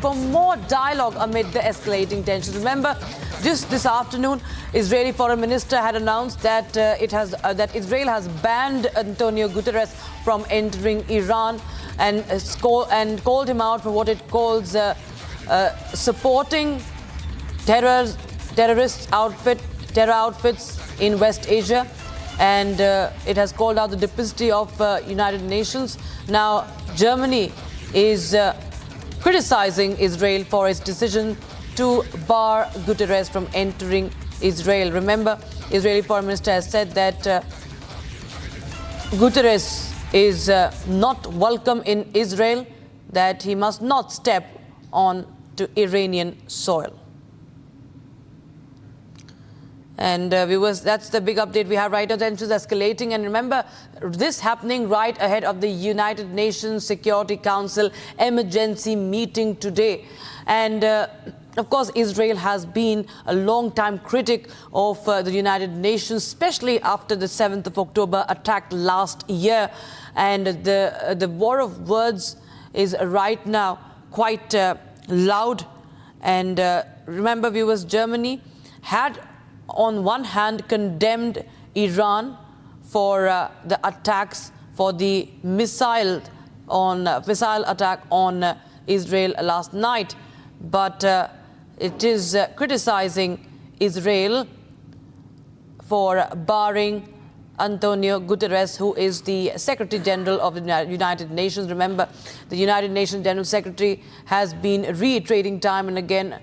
For more dialogue amid the escalating tensions. Remember, just this afternoon, Israeli Foreign Minister had announced that that Israel has banned Antonio Guterres from entering Iran and called him out for what it calls supporting terror outfits in West Asia, and it has called out the duplicity of United Nations. Now, Germany is criticizing Israel for its decision to bar Guterres from entering Israel. Remember, Israeli Foreign Minister has said that Guterres is not welcome in Israel, that he must not step on to Iranian soil. And viewers, that's the big update we have right now. Tensions escalating, and remember, this happening right ahead of the United Nations Security Council emergency meeting today. And of course, Israel has been a long-time critic of the United Nations, especially after the 7th of October attack last year. And the war of words is right now quite loud. And remember, viewers, Germany had on one hand condemned Iran for the attacks, for the missile attack on Israel last night, but it is criticizing Israel for barring Antonio Guterres, who is the Secretary General of the United Nations. Remember, the United Nations General Secretary has been reiterating time and again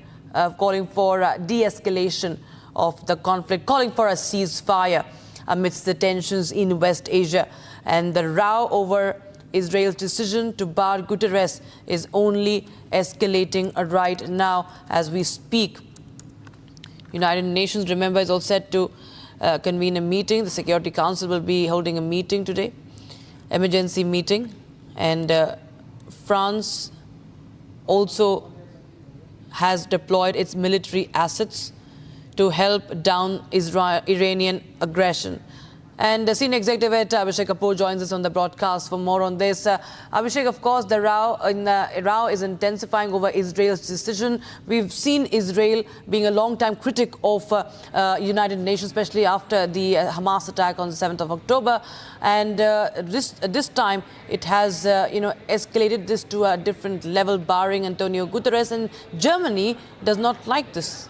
calling for de-escalation of the conflict, calling for a ceasefire amidst the tensions in West Asia. And the row over Israel's decision to bar Guterres is only escalating right now as we speak. United Nations, remember, is all set to convene a meeting. The Security Council will be holding a meeting today, emergency meeting. And France also has deployed its military assets to help down Iranian aggression. And Senior Executive Editor Abhishek Kapoor joins us on the broadcast for more on this. Abhishek, of course, the row is intensifying over Israel's decision. We've seen Israel being a long-time critic of United Nations, especially after the Hamas attack on the 7th of October. And this time, it has escalated this to a different level, barring Antonio Guterres. And Germany does not like this.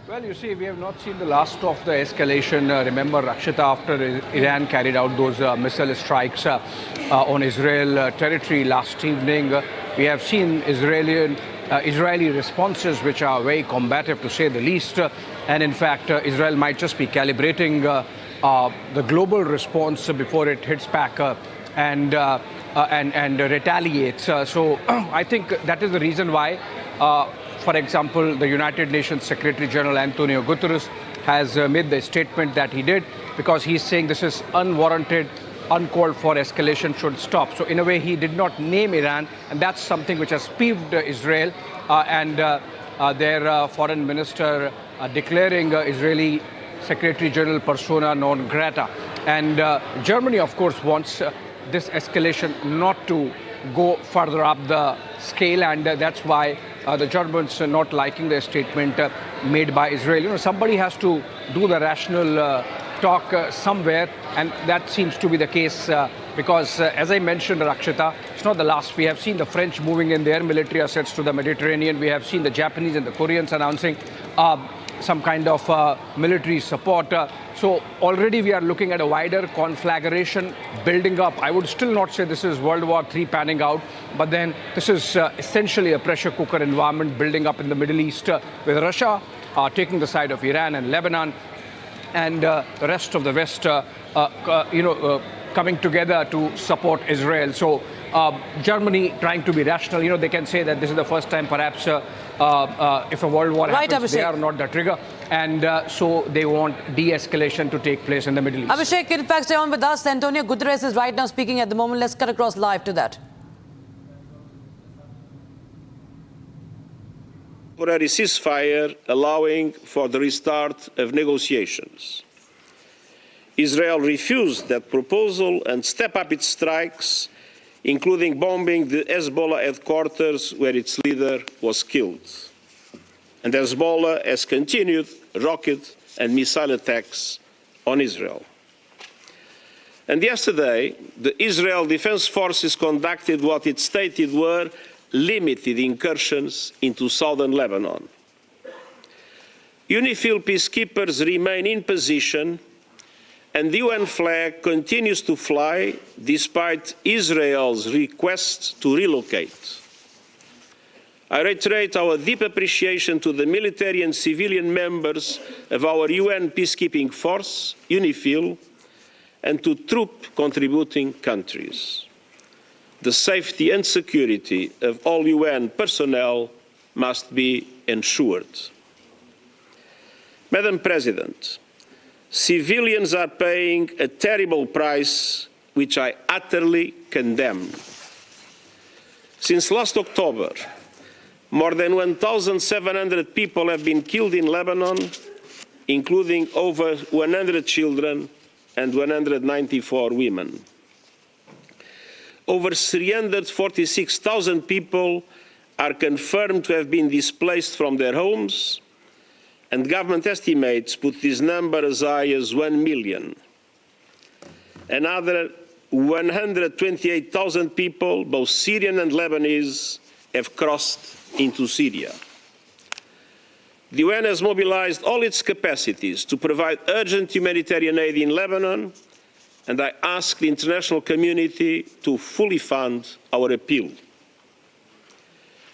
Well, you see, we have not seen the last of the escalation. Remember, Rakshita, after Iran carried out those missile strikes on Israel territory last evening, we have seen Israeli responses which are very combative, to say the least. And in fact, Israel might just be calibrating the global response before it hits back and retaliates. So I think that is the reason why for example, the United Nations Secretary General Antonio Guterres has made the statement that he did, because he's saying this is unwarranted, uncalled for escalation should stop. So in a way, he did not name Iran, and that's something which has peeved Israel and their foreign minister declaring Israeli Secretary General persona non grata. And Germany, of course, wants this escalation not to go further up the scale, and that's why the Germans are not liking the statement made by Israel. Somebody has to do the rational talk somewhere, and that seems to be the case because, as I mentioned, Rakshita, it's not the last. We have seen the French moving in their military assets to the Mediterranean. We have seen the Japanese and the Koreans announcing some kind of military support. So already we are looking at a wider conflagration building up. I would still not say this is World War III panning out, but then this is essentially a pressure cooker environment building up in the Middle East with Russia taking the side of Iran and Lebanon, and the rest of the West coming together to support Israel. So Germany trying to be rational, they can say that this is the first time perhaps if a world war happens, they are not the trigger. And so they want de-escalation to take place in the Middle East. Abhishek, in fact, stay on with us. Antonio Guterres is right now speaking at the moment. Let's cut across live to that. Temporary ceasefire allowing for the restart of negotiations. Israel refused that proposal and stepped up its strikes including bombing the Hezbollah headquarters where its leader was killed. And Hezbollah has continued rocket and missile attacks on Israel. And yesterday, the Israel Defense Forces conducted what it stated were limited incursions into southern Lebanon. UNIFIL peacekeepers remain in position, and the UN flag continues to fly despite Israel's request to relocate. I reiterate our deep appreciation to the military and civilian members of our UN peacekeeping force, UNIFIL, and to troop contributing countries. The safety and security of all UN personnel must be ensured. Madam President, civilians are paying a terrible price, which I utterly condemn. Since last October, more than 1,700 people have been killed in Lebanon, including over 100 children and 194 women. Over 346,000 people are confirmed to have been displaced from their homes, and government estimates put this number as high as 1 million. Another 128,000 people, both Syrian and Lebanese, have crossed into Syria. The UN has mobilized all its capacities to provide urgent humanitarian aid in Lebanon, and I ask the international community to fully fund our appeal.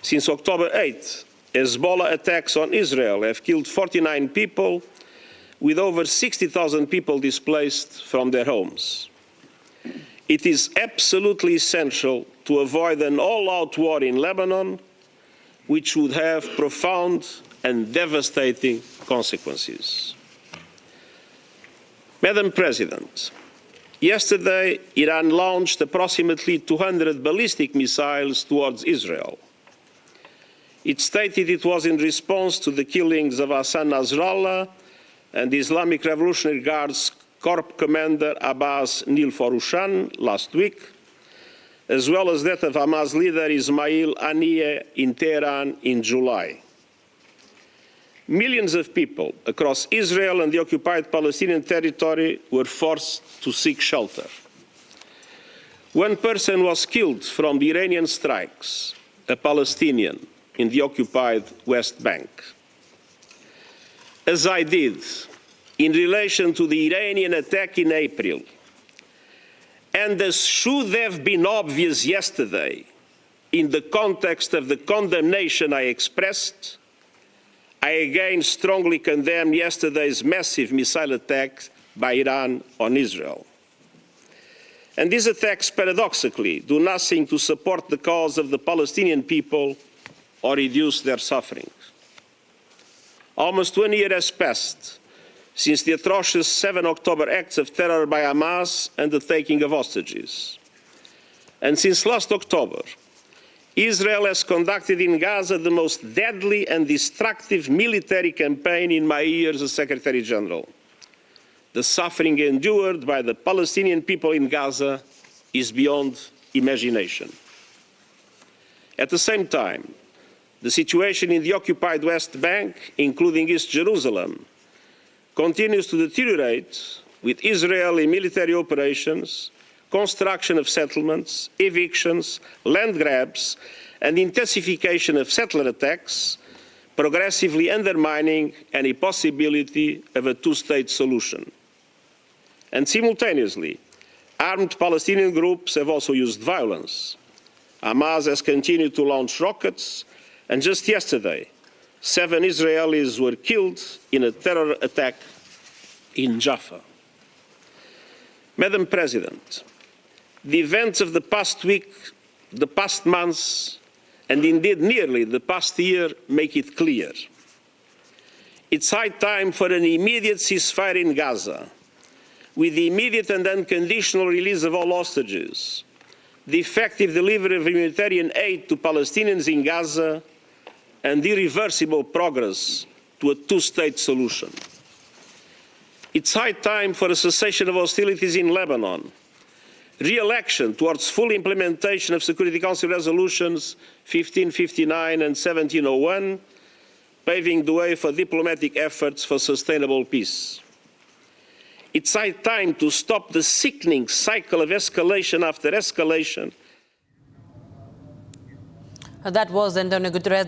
Since October 8th, Hezbollah attacks on Israel have killed 49 people, with over 60,000 people displaced from their homes. It is absolutely essential to avoid an all-out war in Lebanon, which would have profound and devastating consequences. Madam President, yesterday Iran launched approximately 200 ballistic missiles towards Israel. It stated it was in response to the killings of Hassan Nasrallah and the Islamic Revolutionary Guards Corps Commander Abbas Nilforushan last week, as well as that of Hamas leader Ismail Haniyeh in Tehran in July. Millions of people across Israel and the occupied Palestinian territory were forced to seek shelter. One person was killed from the Iranian strikes, a Palestinian in the occupied West Bank. As I did in relation to the Iranian attack in April, and as should have been obvious yesterday in the context of the condemnation I expressed, I again strongly condemn yesterday's massive missile attack by Iran on Israel. And these attacks, paradoxically, do nothing to support the cause of the Palestinian people or reduce their suffering. Almost 1 year has passed since the atrocious 7 October acts of terror by Hamas and the taking of hostages. And since last October, Israel has conducted in Gaza the most deadly and destructive military campaign in my years as Secretary General. The suffering endured by the Palestinian people in Gaza is beyond imagination. At the same time, the situation in the occupied West Bank, including East Jerusalem, continues to deteriorate with Israeli military operations, construction of settlements, evictions, land grabs, and intensification of settler attacks, progressively undermining any possibility of a two-state solution. And simultaneously, armed Palestinian groups have also used violence. Hamas has continued to launch rockets, and just yesterday, 7 Israelis were killed in a terror attack in Jaffa. Madam President, the events of the past week, the past months, and indeed nearly the past year make it clear. It's high time for an immediate ceasefire in Gaza, with the immediate and unconditional release of all hostages, the effective delivery of humanitarian aid to Palestinians in Gaza, and irreversible progress to a two-state solution. It's high time for a cessation of hostilities in Lebanon, re-election towards full implementation of Security Council resolutions 1559 and 1701, paving the way for diplomatic efforts for sustainable peace. It's high time to stop the sickening cycle of escalation after escalation. That was Antonio Guterres.